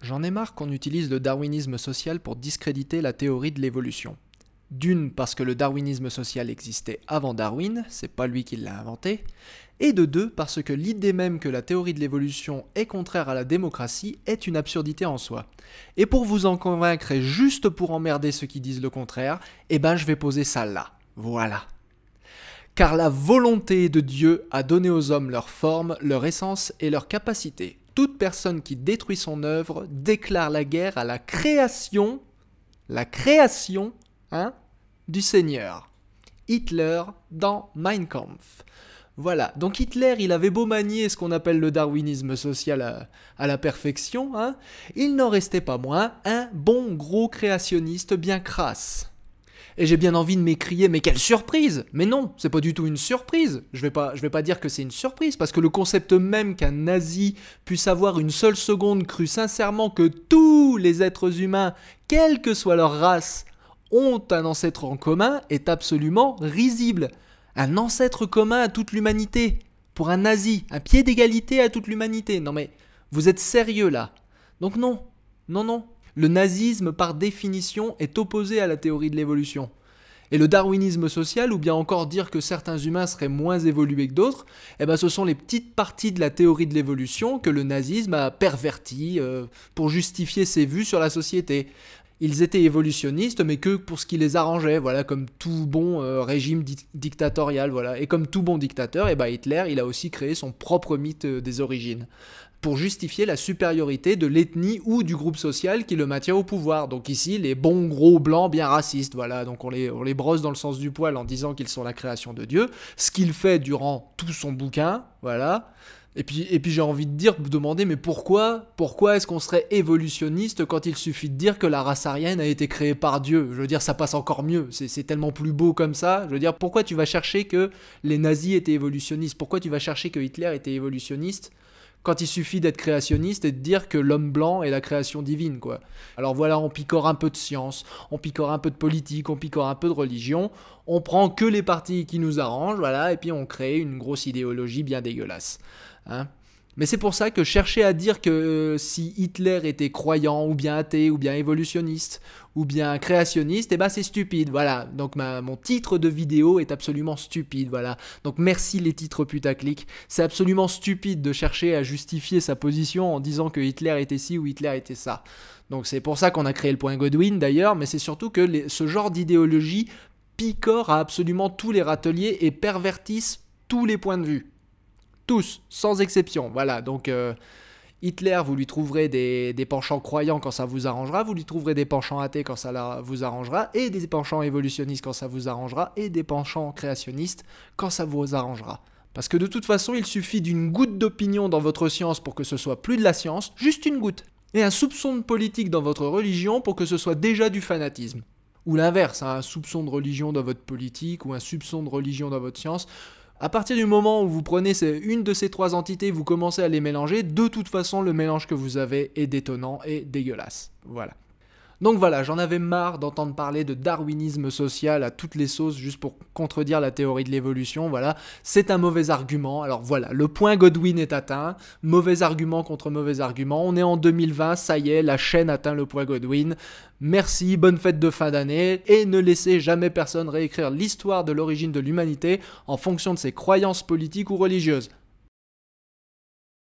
J'en ai marre qu'on utilise le darwinisme social pour discréditer la théorie de l'évolution. D'une, parce que le darwinisme social existait avant Darwin, c'est pas lui qui l'a inventé, et de deux, parce que l'idée même que la théorie de l'évolution est contraire à la démocratie est une absurdité en soi. Et pour vous en convaincre et juste pour emmerder ceux qui disent le contraire, eh ben je vais poser ça là. Voilà. Car la volonté de Dieu a donné aux hommes leur forme, leur essence et leur capacité. Toute personne qui détruit son œuvre déclare la guerre à la création du Seigneur. Hitler dans Mein Kampf. Voilà, donc Hitler, il avait beau manier ce qu'on appelle le darwinisme social à la perfection, il n'en restait pas moins un bon gros créationniste bien crasse. Et j'ai bien envie de m'écrier, mais quelle surprise! Mais non, c'est pas du tout une surprise. Je vais pas dire que c'est une surprise, parce que le concept même qu'un nazi puisse avoir une seule seconde cru sincèrement que tous les êtres humains, quelle que soit leur race, ont un ancêtre en commun est absolument risible. Un ancêtre commun à toute l'humanité. Pour un nazi, un pied d'égalité à toute l'humanité. Non mais, vous êtes sérieux là? Donc non. Le nazisme, par définition, est opposé à la théorie de l'évolution. Et le darwinisme social, ou bien encore dire que certains humains seraient moins évolués que d'autres, ce sont les petites parties de la théorie de l'évolution que le nazisme a perverties pour justifier ses vues sur la société. Ils étaient évolutionnistes, mais que pour ce qui les arrangeait, voilà, comme tout bon régime dictatorial, voilà. Et comme tout bon dictateur, Hitler, il a aussi créé son propre mythe des origines, pour justifier la supériorité de l'ethnie ou du groupe social qui le maintient au pouvoir. Donc ici, les bons gros blancs bien racistes, voilà, donc on les brosse dans le sens du poil en disant qu'ils sont la création de Dieu, ce qu'il fait durant tout son bouquin, voilà. Et puis j'ai envie de demander, mais pourquoi est-ce qu'on serait évolutionniste quand il suffit de dire que la race aryenne a été créée par Dieu? Je veux dire, ça passe encore mieux, c'est tellement plus beau comme ça. Je veux dire, pourquoi tu vas chercher que les nazis étaient évolutionnistes? Pourquoi tu vas chercher que Hitler était évolutionniste quand il suffit d'être créationniste et de dire que l'homme blanc est la création divine, quoi? Alors voilà, on picore un peu de science, on picore un peu de politique, on picore un peu de religion, on prend que les parties qui nous arrangent, voilà, et puis on crée une grosse idéologie bien dégueulasse. Mais c'est pour ça que chercher à dire que si Hitler était croyant, ou bien athée, ou bien évolutionniste, ou bien créationniste, c'est stupide, voilà. Donc mon titre de vidéo est absolument stupide, voilà. Donc merci les titres putaclic. C'est absolument stupide de chercher à justifier sa position en disant que Hitler était ci ou Hitler était ça. Donc c'est pour ça qu'on a créé le point Godwin d'ailleurs, mais c'est surtout que ce genre d'idéologie picore à absolument tous les râteliers et pervertissent tous les points de vue. Tous, sans exception, voilà, donc Hitler, vous lui trouverez des penchants croyants quand ça vous arrangera, vous lui trouverez des penchants athées quand ça vous arrangera, et des penchants évolutionnistes quand ça vous arrangera, et des penchants créationnistes quand ça vous arrangera. Parce que de toute façon, il suffit d'une goutte d'opinion dans votre science pour que ce soit plus de la science, juste une goutte, et un soupçon de politique dans votre religion pour que ce soit déjà du fanatisme. Ou l'inverse, un soupçon de religion dans votre politique, ou un soupçon de religion dans votre science. À partir du moment où vous prenez une de ces trois entités, vous commencez à les mélanger, de toute façon, le mélange que vous avez est détonnant et dégueulasse. Voilà. Donc voilà, j'en avais marre d'entendre parler de darwinisme social à toutes les sauces juste pour contredire la théorie de l'évolution, voilà. C'est un mauvais argument, alors voilà, le point Godwin est atteint, mauvais argument contre mauvais argument, on est en 2020, ça y est, la chaîne atteint le point Godwin. Merci, bonne fête de fin d'année, et ne laissez jamais personne réécrire l'histoire de l'origine de l'humanité en fonction de ses croyances politiques ou religieuses.